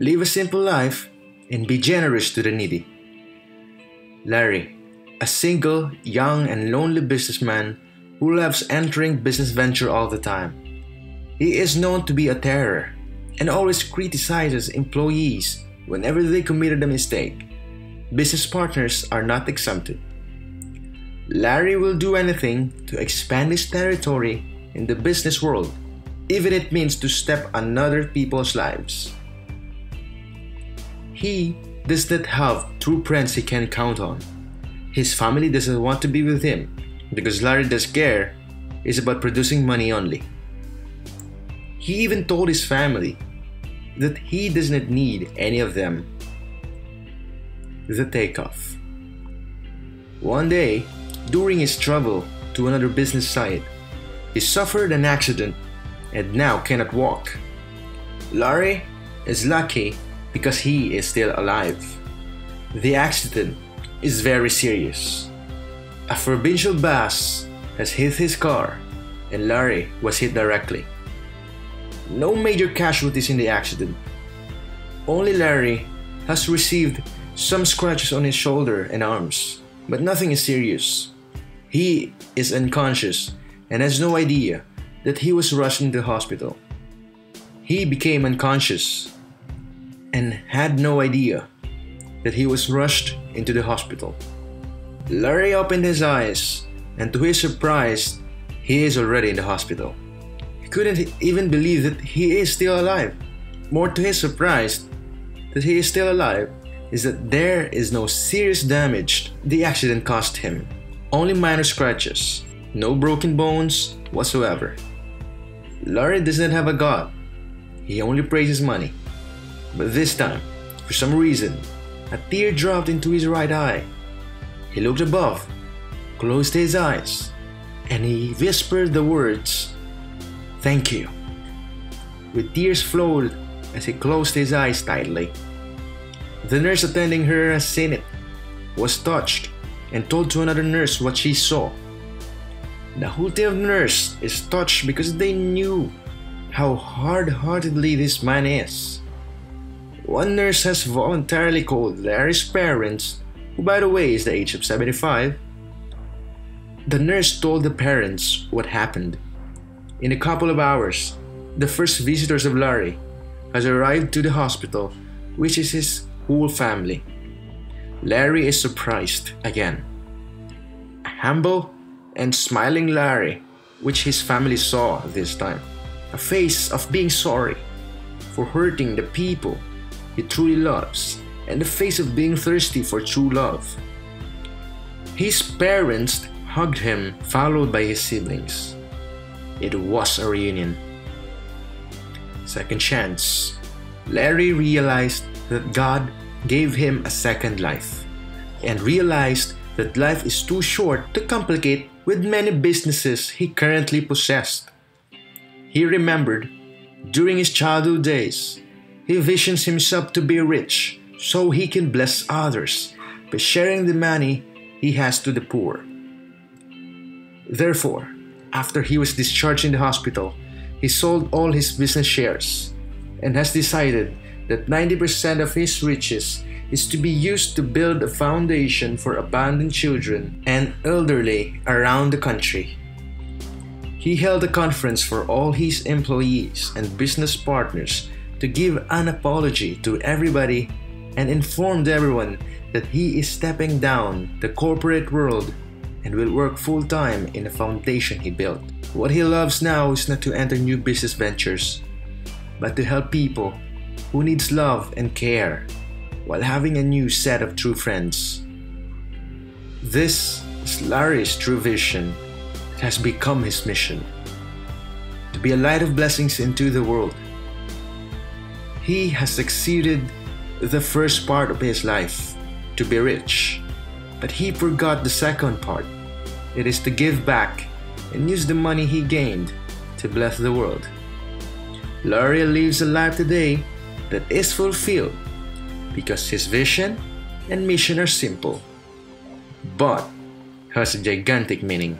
live a simple life, and be generous to the needy. Larry, a single, young, and lonely businessman who loves entering business venture all the time. He is known to be a terror and always criticizes employees whenever they committed a mistake. Business partners are not exempted. Larry will do anything to expand his territory in the business world, even if it means to step on other people's lives. He does not have true friends he can count on. His family doesn't want to be with him because Larry does care is about producing money only. He even told his family that he does not need any of them. The takeoff. One day, during his travel to another business site, he suffered an accident and now cannot walk. Larry is lucky because he is still alive. The accident is very serious. A provincial bus has hit his car and Larry was hit directly. No major casualties in the accident. Only Larry has received some scratches on his shoulder and arms, but nothing is serious. He is unconscious and has no idea that he was rushed into the hospital. He became unconscious and had no idea that he was rushed into the hospital. Larry opened his eyes, and to his surprise, he is already in the hospital. He couldn't even believe that he is still alive. More to his surprise that he is still alive is that there is no serious damage the accident caused him. Only minor scratches, no broken bones whatsoever. Larry does not have a god. He only praises money. But this time, for some reason, a tear dropped into his right eye. He looked above, closed his eyes, and he whispered the words, "Thank you." With tears flowed as he closed his eyes tightly. The nurse attending her has seen it, was touched, and told to another nurse what she saw. The whole team of nurse is touched because they knew how hard-heartedly this man is. One nurse has voluntarily called Larry's parents, who by the way is the age of 75. The nurse told the parents what happened. In a couple of hours, the first visitors of Larry has arrived to the hospital, which is his whole family. Larry is surprised again. A humble and smiling Larry, which his family saw this time. A face of being sorry for hurting the people he truly loves, and the face of being thirsty for true love. His parents hugged him, followed by his siblings. It was a reunion. Second chance. Larry realized that God gave him a second life, and realized that life is too short to complicate with many businesses he currently possessed. He remembered, during his childhood days, he visions himself to be rich so he can bless others by sharing the money he has to the poor. Therefore, after he was discharged in the hospital, he sold all his business shares and has decided that 90% of his riches is to be used to build a foundation for abandoned children and elderly around the country. He held a conference for all his employees and business partners to give an apology to everybody and informed everyone that he is stepping down the corporate world and will work full-time in the foundation he built. What he loves now is not to enter new business ventures, but to help people who needs love and care while having a new set of true friends. This is Larry's true vision that has become his mission, to be a light of blessings into the world. He has succeeded the first part of his life, to be rich, but he forgot the second part. It is to give back and use the money he gained to bless the world. Larry lives a life today that is fulfilled because his vision and mission are simple, but has a gigantic meaning.